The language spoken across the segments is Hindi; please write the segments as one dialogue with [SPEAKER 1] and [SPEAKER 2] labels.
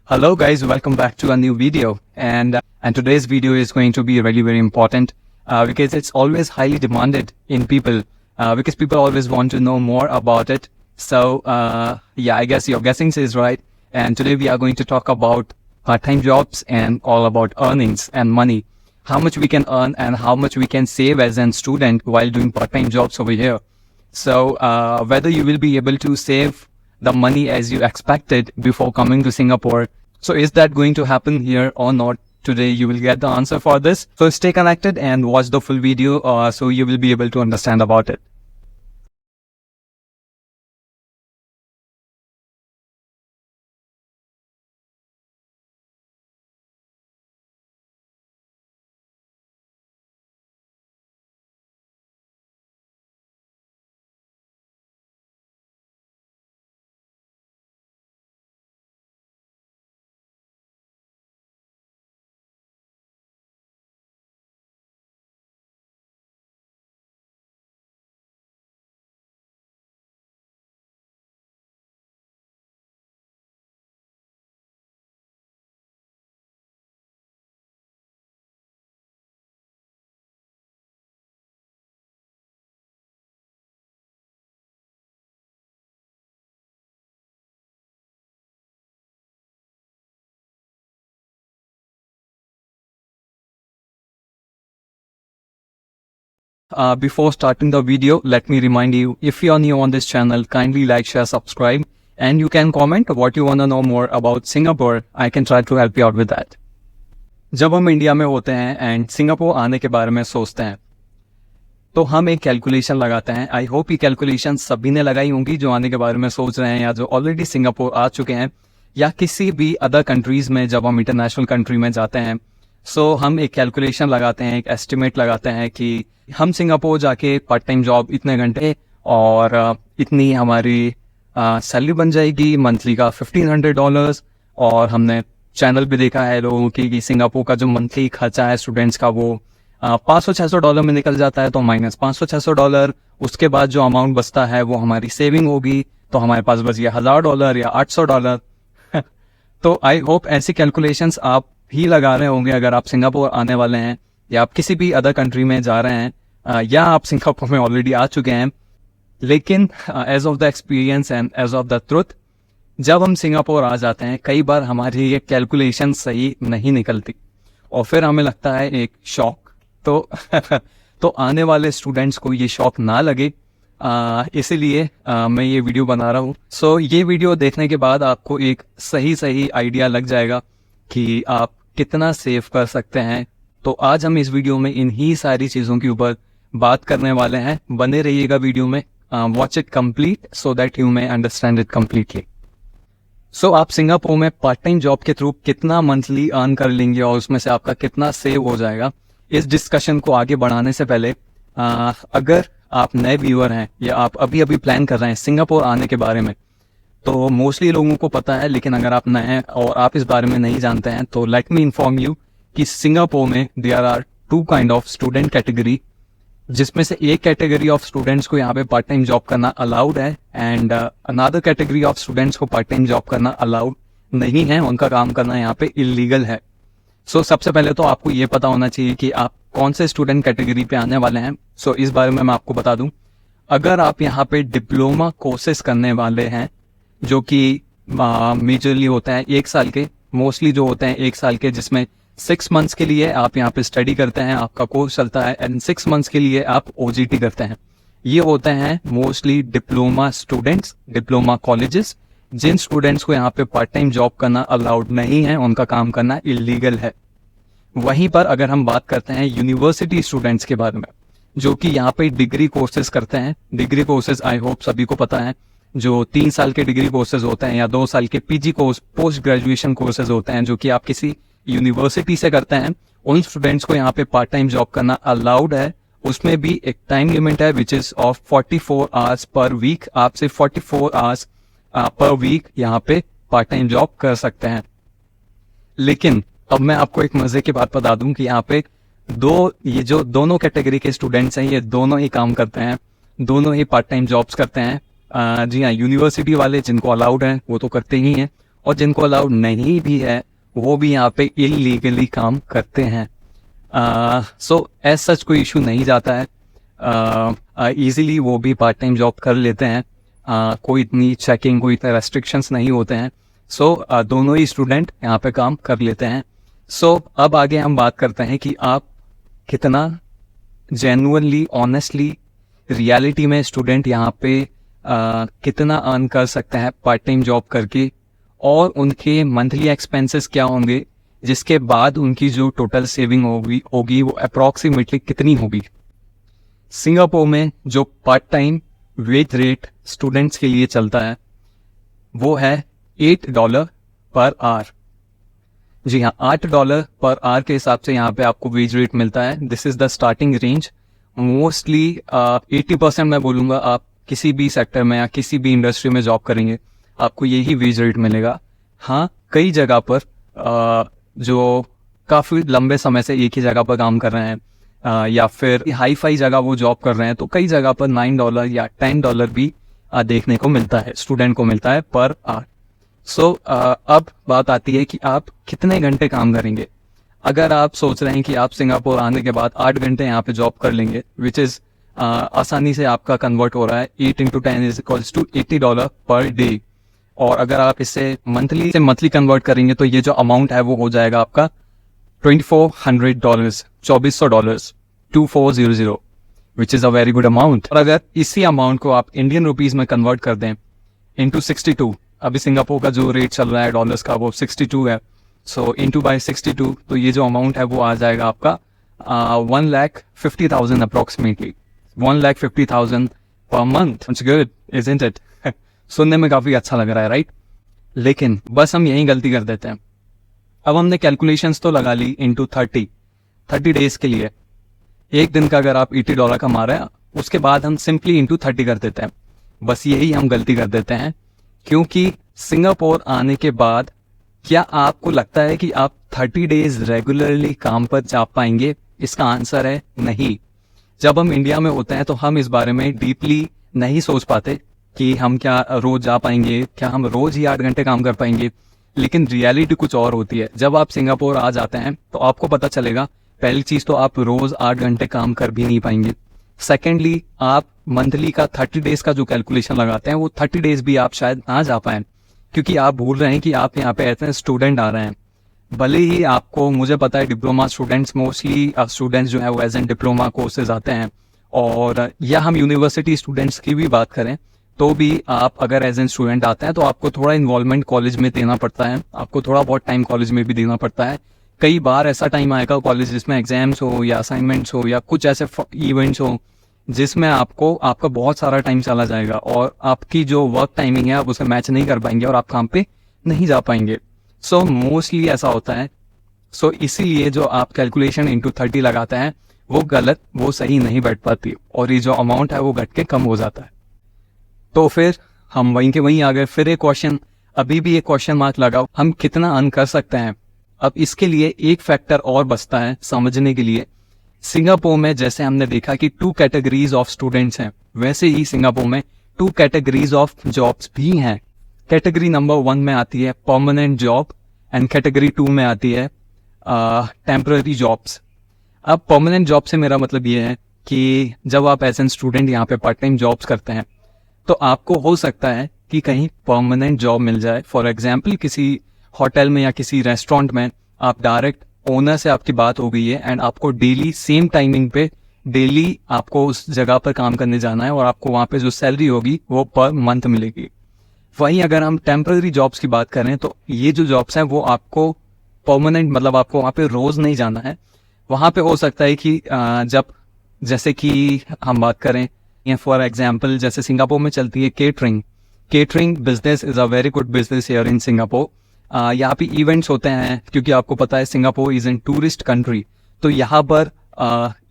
[SPEAKER 1] Hello guys, welcome back to a new video and today's video is going to be really very important because it's always highly demanded in people because people always want to know more about it. So yeah, I guess your guessing is right, and today we are going to talk about part-time jobs and all about earnings and money, how much we can earn and how much we can save as a student while doing part-time jobs over here. So whether you will be able to save the money as you expected before coming to Singapore. So is that going to happen here or not? Today you will get the answer for this. So stay connected and watch the full video so you will be able to understand about it. Before starting the video, let me remind you, if you are new on this channel, kindly like, share, subscribe, and you can comment what you want to know more about Singapore. I can try to help you out with that. जब हम इंडिया में होते हैं एंड सिंगापुर आने के बारे में सोचते हैं तो हम एक कैलकुलेशन लगाते हैं. आई होप ये कैलकुलेशन सभी ने लगाई होंगी जो आने के बारे में सोच रहे हैं या जो ऑलरेडी सिंगापुर आ चुके हैं या किसी भी अदर कंट्रीज में जब हम इंटरनेशनल कंट्री में जाते हैं. सो हम एक कैलकुलेशन लगाते हैं, एक एस्टिमेट लगाते हैं कि हम सिंगापुर जाके पार्ट टाइम जॉब इतने घंटे और इतनी हमारी सैलरी बन जाएगी मंथली का $1,500. और हमने चैनल भी देखा है लोगों की कि सिंगापुर का जो मंथली खर्चा है स्टूडेंट्स का वो $500-600 में निकल जाता है. तो माइनस $500-600, उसके बाद जो अमाउंट बचता है वो हमारी सेविंग होगी, तो हमारे पास बच गया $1,000 या $800. तो आई होप ऐसी कैलकुलेशंस आप ही लगा रहे होंगे अगर आप सिंगापुर आने वाले हैं या आप किसी भी अदर कंट्री में जा रहे हैं या आप सिंगापुर में ऑलरेडी आ चुके हैं. लेकिन age of the experience and age of the truth, जब हम सिंगापुर आ जाते हैं कई बार हमारी ये कैलकुलेशन सही नहीं निकलती और फिर हमें लगता है एक शॉक. तो आने वाले स्टूडेंट्स को ये शॉक ना लगे इसीलिए मैं ये वीडियो बना रहा हूँ. सो ये वीडियो देखने के बाद आपको एक सही आइडिया लग जाएगा कि आप कितना सेव कर सकते हैं. तो आज हम इस वीडियो में इन्हीं सारी चीज़ों के ऊपर बात करने वाले हैं. बने रहिएगा वीडियो में, watch it complete so that you may understand it completely. So आप सिंगापुर में पार्ट टाइम जॉब के थ्रू कितना मंथली अर्न कर लेंगे और उसमें से आपका कितना सेव हो जाएगा, इस डिस्कशन को आगे बढ़ाने से पहले अगर आप नए व्यूअर हैं या आप अभी प्लान कर रहे हैं सिंगापुर आने के बारे में, तो मोस्टली लोगों को पता है, लेकिन अगर आप नए हैं और आप इस बारे में नहीं जानते हैं तो लेट मी इन्फॉर्म यू कि सिंगापुर में there are 2 kind of student category, जिसमें से एक कैटेगरी ऑफ स्टूडेंट्स को यहाँ पे पार्ट टाइम जॉब करना अलाउड है and another category of students को पार्ट टाइम जॉब करना अलाउड नहीं है, उनका काम करना यहाँ पे इलीगल है. सो सबसे पहले तो आपको ये पता होना चाहिए कि आप कौन से स्टूडेंट कैटेगरी पे आने वाले हैं. सो इस बारे में मैं आपको बता दूं, अगर आप यहाँ पे डिप्लोमा कोर्सेज करने वाले हैं जो कि मेजरली होते हैं 1 साल के, मोस्टली जो होते हैं 1 साल के, जिसमें 6 मंथ्स के लिए आप यहाँ पे स्टडी करते हैं, आपका कोर्स चलता है एंड 6 मंथ्स के लिए आप ओजीटी करते हैं. ये होते हैं mostly diploma students, diploma colleges. जिन स्टूडेंट्स को यहाँ पे पार्ट टाइम जॉब करना अलाउड नहीं है, उनका काम करना इलीगल है. वहीं पर अगर हम बात करते हैं यूनिवर्सिटी स्टूडेंट्स के बारे में जो कि यहाँ पे डिग्री कोर्सेज करते हैं. डिग्री कोर्सेज आई होप सभी को पता है, जो 3 साल के डिग्री कोर्सेज होते हैं या 2 साल के PG course, post graduation courses होते हैं जो कि आप किसी यूनिवर्सिटी से करते हैं. उन स्टूडेंट्स को यहाँ पे पार्ट टाइम जॉब करना अलाउड है. उसमें भी एक टाइम लिमिट है which is of 44 hours per week. आप सिर्फ 44 आवर्स पर वीक यहाँ पे पार्ट टाइम जॉब कर सकते हैं. लेकिन अब मैं आपको एक मजे की बात बता दूं कि यहाँ पे ये जो दोनों कैटेगरी के स्टूडेंट्स हैं ये दोनों ही काम करते हैं, दोनों ही पार्ट टाइम जॉब्स करते हैं. जी हाँ, यूनिवर्सिटी वाले जिनको अलाउड है वो तो करते ही हैं, और जिनको अलाउड नहीं भी है वो भी यहाँ पे इलीगली काम करते हैं। सो एज सच कोई इशू नहीं जाता है, इजीली वो भी पार्ट टाइम जॉब कर लेते हैं। कोई इतनी चेकिंग, कोई इतने रेस्ट्रिक्शंस नहीं होते हैं। सो दोनों ही स्टूडेंट यहाँ पे काम कर लेते हैं। सो अब आगे हम बात करते हैं कि आप कितना जेन्युइनली, ऑनेस्टली, रियलिटी में स्टूडेंट यहाँ पे कितना अर्न कर सकते हैं पार्ट टाइम जॉब करके, और उनके मंथली एक्सपेंसेस क्या होंगे, जिसके बाद उनकी जो टोटल सेविंग होगी वो अप्रॉक्सीमेटली कितनी होगी। सिंगापुर में जो part time wage rate students के लिए चलता है वो है $8 पर आवर। जी हाँ, $8 पर आवर के हिसाब से यहाँ पे आपको वेज रेट मिलता है। This is the starting range. Mostly 80% मैं बोलूँगा आप किसी भी सेक्टर में या किसी भी इंडस्ट्री में जॉब करेंगे आपको यही वेज रेट मिलेगा। हाँ, कई जगह पर जो काफ़ी लंबे समय से एक ही जगह पर काम कर रहे हैं या फिर हाई फाई जगह वो जॉब कर रहे हैं, तो कई जगह पर $9 या $10 भी देखने को मिलता है, स्टूडेंट को मिलता है पर आवर। सो अब बात आती है कि आप कितने घंटे काम करेंगे। अगर आप सोच रहे हैं कि आप सिंगापुर आने के बाद 8 घंटे यहाँ पे जॉब कर लेंगे, विच इज़ आसानी से आपका कन्वर्ट हो रहा है 8 × 10 is equals to $80 per day. और अगर आप इसे मंथली कन्वर्ट करेंगे तो ये जो अमाउंट है वो हो जाएगा आपका $2,400, $2,400, 2400, which is a very good amount. और अगर इसी अमाउंट को आप इंडियन रुपीज़ में कन्वर्ट कर दें इंटू 62, अभी सिंगापुर का जो रेट चल रहा है डॉलर्स का वो 62 है, सो इंटू बाई 62, तो ये जो अमाउंट है वो आ जाएगा आपका 1,50,000 approximately, 1,50,000 per month. It's good, isn't it? सुनने में काफ़ी अच्छा लग रहा है, राइट? लेकिन बस हम यही गलती कर देते हैं। अब हमने कैलकुलेशंस तो लगा ली इंटू 30 डेज के लिए। एक दिन का अगर आप $80 कमा रहे हैं, उसके बाद हम सिंपली इंटू 30 कर देते हैं। बस यही हम गलती कर देते हैं, क्योंकि सिंगापुर आने के बाद क्या आपको लगता है कि आप 30 डेज रेगुलरली काम पर जा पाएंगे? इसका आंसर है नहीं। जब हम इंडिया में होते हैं तो हम इस बारे में डीपली नहीं सोच पाते कि हम क्या रोज जा पाएंगे, क्या हम रोज ही 8 घंटे काम कर पाएंगे। लेकिन रियलिटी कुछ और होती है। जब आप सिंगापुर आ जाते हैं तो आपको पता चलेगा, पहली चीज तो आप रोज 8 घंटे काम कर भी नहीं पाएंगे। सेकेंडली, आप मंथली का 30 डेज का जो कैलकुलेशन लगाते हैं वो 30 डेज भी आप शायद ना जा पाएं, क्योंकि आप भूल रहे हैं कि आप यहाँ पे ऐसे स्टूडेंट आ रहे हैं। भले ही आपको, मुझे पता है डिप्लोमा स्टूडेंट्स, मोस्टली स्टूडेंट्स जो है वो एज एन डिप्लोमा कोर्सेज आते हैं, और या हम यूनिवर्सिटी स्टूडेंट्स की भी बात करें तो भी आप अगर एज एन स्टूडेंट आते हैं तो आपको थोड़ा इन्वॉल्वमेंट कॉलेज में देना पड़ता है, आपको थोड़ा बहुत टाइम कॉलेज में भी देना पड़ता है। कई बार ऐसा टाइम आएगा कॉलेज जिसमें एग्जाम्स हो या असाइनमेंट्स हो या कुछ ऐसे इवेंट्स हो जिसमें आपका बहुत सारा टाइम चला जाएगा और आपकी जो वर्क टाइमिंग है आप उसे मैच नहीं कर पाएंगे और आप काम पे नहीं जा पाएंगे। सो मोस्टली ऐसा होता है। सो इसीलिए जो आप कैलकुलेशन इंटू 30 लगाते हैं वो गलत, वो सही नहीं बैठ पाती और ये जो अमाउंट है वो घट के कम हो जाता है। तो फिर हम वहीं के वहीं आ गए। फिर एक क्वेश्चन, अभी भी एक क्वेश्चन मार्क लगाओ, हम कितना अर्न कर सकते हैं। अब इसके लिए एक फैक्टर और बचता है समझने के लिए। सिंगापुर में जैसे हमने देखा कि 2 कैटेगरीज ऑफ स्टूडेंट्स हैं, वैसे ही सिंगापुर में 2 कैटेगरीज ऑफ जॉब्स भी हैं। कैटेगरी नंबर 1 में आती है परमानेंट जॉब एंड कैटेगरी 2 में आती है टेम्पररी जॉब्स। अब परमानेंट जॉब से मेरा मतलब ये है कि जब आप एज एन स्टूडेंट यहाँ पे पार्ट टाइम जॉब्स करते हैं तो आपको हो सकता है कि कहीं परमानेंट जॉब मिल जाए। फॉर एग्जाम्पल, किसी होटल में या किसी रेस्टोरेंट में आप डायरेक्ट ओनर से आपकी बात हो गई है एंड आपको डेली सेम टाइमिंग पे डेली आपको उस जगह पर काम करने जाना है और आपको वहाँ पे जो सैलरी होगी वो पर मंथ मिलेगी। वहीं अगर हम टेम्पररी जॉब्स की बात करें तो ये जो जॉब्स हैं वो आपको परमानेंट, मतलब आपको वहाँ पे रोज नहीं जाना है। वहाँ पे हो सकता है कि जब, जैसे कि हम बात करें फॉर एग्जाम्पल, जैसे सिंगापुर में चलती है catering business is a very good business here in Singapore. यहाँ पे इवेंट्स होते हैं, क्योंकि आपको पता है Singapore is in tourist country, तो यहाँ पर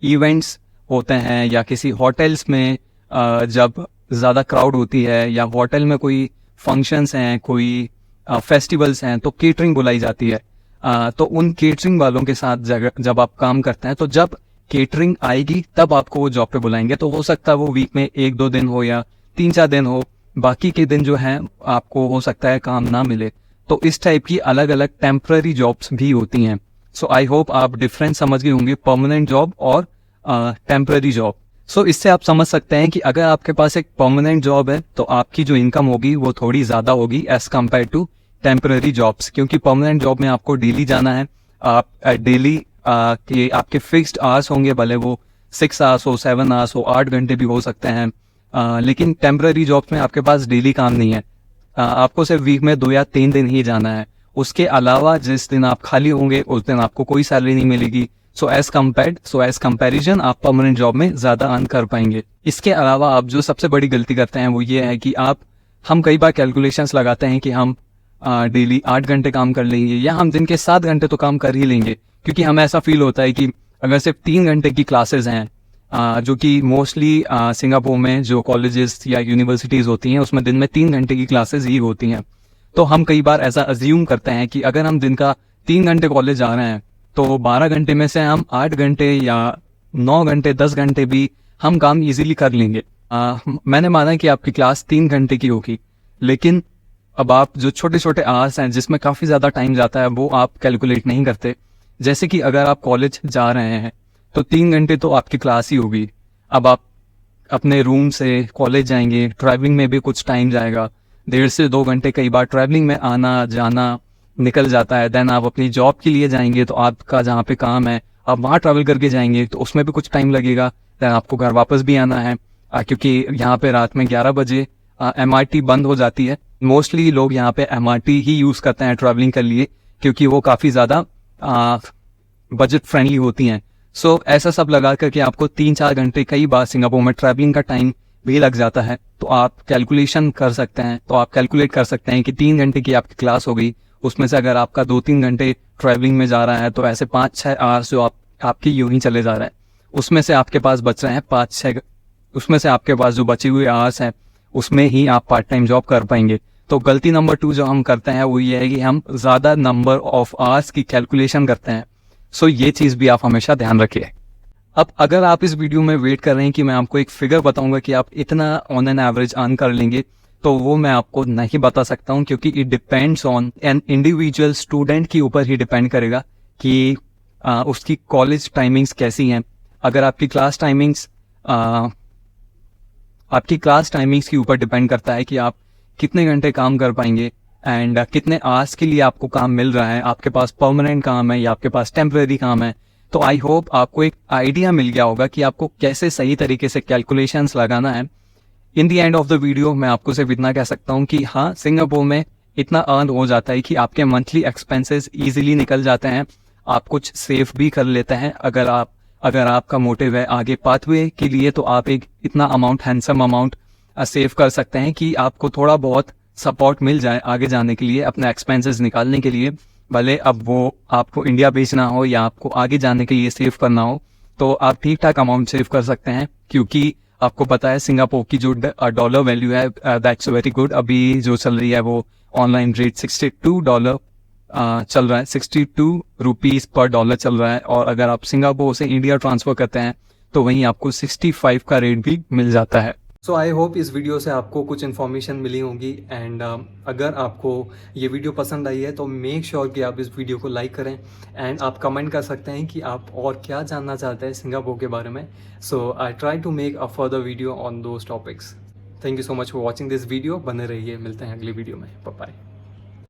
[SPEAKER 1] इवेंट्स होते हैं या किसी होटल्स में जब ज़्यादा क्राउड होती है या होटल में कोई फंक्शंस हैं, कोई फेस्टिवल्स हैं, तो केटरिंग बुलाई जाती है। तो उन केटरिंग वालों के साथ जब आप काम करते हैं तो जब केटरिंग आएगी तब आपको वो जॉब पे बुलाएंगे। तो हो सकता है वो वीक में 1-2 दिन हो या 3-4 दिन हो, बाकी के दिन जो है आपको हो सकता है काम ना मिले। तो इस टाइप की अलग अलग टेम्पररी जॉब्स भी होती हैं। सो आई होप आप डिफरेंस समझ गए होंगे परमानेंट जॉब और टेम्पररी जॉब। सो इससे आप समझ सकते हैं कि अगर आपके पास एक परमानेंट जॉब है तो आपकी जो इनकम होगी वो थोड़ी ज़्यादा होगी as compared to temporary jobs, क्योंकि परमानेंट जॉब में आपको डेली जाना है। आप डेली के आपके फिक्स्ड आवर्स होंगे, भले वो 6 आवर्स हो, 7 आवर्स हो, 8 घंटे भी हो सकते हैं। लेकिन टेम्पररी जॉब्स में आपके पास डेली काम नहीं है। आपको सिर्फ वीक में 2 या 3 दिन ही जाना है। उसके अलावा जिस दिन आप खाली होंगे उस दिन आपको कोई सैलरी नहीं मिलेगी। सो एज कंपैरिजन आप परमानेंट जॉब में ज़्यादा अर्न कर पाएंगे। इसके अलावा आप जो सबसे बड़ी गलती करते हैं वो ये है कि हम कई बार कैलकुलेशंस लगाते हैं कि हम डेली 8 घंटे काम कर लेंगे या हम दिन के 7 घंटे तो काम कर ही लेंगे, क्योंकि हमें ऐसा फील होता है कि अगर सिर्फ 3 घंटे की क्लासेस हैं, जो कि मोस्टली सिंगापुर में जो कॉलेजेस या यूनिवर्सिटीज़ होती हैं उसमें दिन में 3 घंटे की क्लासेस ही होती हैं। तो हम कई बार ऐसा अज्यूम करते हैं कि अगर हम दिन का 3 घंटे कॉलेज जा रहे हैं तो 12 घंटे में से हम 8 घंटे या 9 घंटे 10 घंटे भी हम काम इजीली कर लेंगे। मैंने माना कि आपकी क्लास 3 घंटे की होगी, लेकिन अब आप जो छोटे छोटे आवर्स हैं जिसमें काफ़ी ज़्यादा टाइम जाता है वो आप कैलकुलेट नहीं करते। जैसे कि अगर आप कॉलेज जा रहे हैं तो 3 घंटे तो आपकी क्लास ही होगी। अब आप अपने रूम से कॉलेज जाएंगे, ट्रैवलिंग में भी कुछ टाइम जाएगा, 1.5 से 2 घंटे कई बार ट्रैवलिंग में आना जाना निकल जाता है। देन आप अपनी जॉब के लिए जाएंगे तो आपका जहाँ पे काम है आप वहाँ ट्रैवल करके जाएंगे तो उसमें भी कुछ टाइम लगेगा। देन आपको घर वापस भी आना है, क्योंकि यहाँ पे रात में 11 बजे MRT बंद हो जाती है। मोस्टली लोग यहाँ पे MRT ही यूज़ करते हैं ट्रैवलिंग के लिए, क्योंकि वो काफ़ी ज़्यादा बजट फ्रेंडली होती हैं। सो ऐसा सब लगा करके आपको 3-4 घंटे कई बार सिंगापुर में ट्रैवलिंग का टाइम भी लग जाता है। तो आप कैलकुलेशन कर सकते हैं, तो आप कैलकुलेट कर सकते हैं कि 3 घंटे की आपकी क्लास हो गई, उसमें से अगर आपका 2-3 घंटे ट्रैवलिंग में जा रहा है तो ऐसे 5-6 आवर्स जो आपकी यूं ही चले जा रहे हैं, उसमें से आपके पास बच रहे हैं 5-6, उसमें से आपके पास जो बचे हुए आवर्स हैं उसमें ही आप पार्ट टाइम जॉब कर पाएंगे। तो गलती नंबर 2 जो हम करते हैं वो ये है कि हम ज़्यादा नंबर ऑफ आवर्स की कैलकुलेशन करते हैं। सो ये चीज़ भी आप हमेशा ध्यान रखिए। अब अगर आप इस वीडियो में वेट कर रहे हैं कि मैं आपको एक फिगर बताऊंगा कि आप इतना ऑन एन एवरेज अर्न कर लेंगे, तो वो मैं आपको नहीं बता सकता हूं, क्योंकि it depends on an individual student के ऊपर ही डिपेंड करेगा कि उसकी कॉलेज टाइमिंग्स कैसी हैं। अगर आपकी क्लास टाइमिंग्स के ऊपर डिपेंड करता है कि आप कितने घंटे काम कर पाएंगे एंड कितने आवर्स के लिए आपको काम मिल रहा है, आपके पास परमानेंट काम है या आपके पास टेम्परेरी काम है। तो आई होप आपको एक आइडिया मिल गया होगा कि आपको कैसे सही तरीके से कैलकुलेशंस लगाना है। इन दी एंड ऑफ द वीडियो मैं आपको सिर्फ इतना कह सकता हूँ कि हाँ, सिंगापुर में इतना अर्न हो जाता है कि आपके मंथली एक्सपेंसेस इजीली निकल जाते हैं, आप कुछ सेव भी कर लेते हैं। अगर आपका मोटिव है आगे पाथवे के लिए तो आप एक इतना अमाउंट, हैंडसम अमाउंट सेव कर सकते हैं कि आपको थोड़ा बहुत सपोर्ट मिल जाए आगे जाने के लिए, अपने एक्सपेंसेस निकालने के लिए। भले अब वो आपको इंडिया भेजना हो या आपको आगे जाने के लिए सेव करना हो, तो आप ठीक ठाक अमाउंट सेव कर सकते हैं, क्योंकि आपको पता है सिंगापुर की जो डॉलर वैल्यू है दैट्स वेरी गुड। अभी जो चल रही है वो ऑनलाइन रेट $62 चल रहा है, 62 रुपीज़ पर डॉलर चल रहा है। और अगर आप सिंगापुर से इंडिया ट्रांसफ़र करते हैं तो वहीं आपको 65 का रेट भी मिल जाता है। सो आई होप इस वीडियो से आपको कुछ इन्फॉर्मेशन मिली होगी एंड अगर आपको ये वीडियो पसंद आई है तो मेक श्योर कि आप इस वीडियो को लाइक करें एंड आप कमेंट कर सकते हैं कि आप और क्या जानना चाहते हैं सिंगापुर के बारे में। So I try to make a further video on those topics. Thank you so much for watching this video. बने रहिए, मिलते हैं अगली वीडियो में। Bye bye.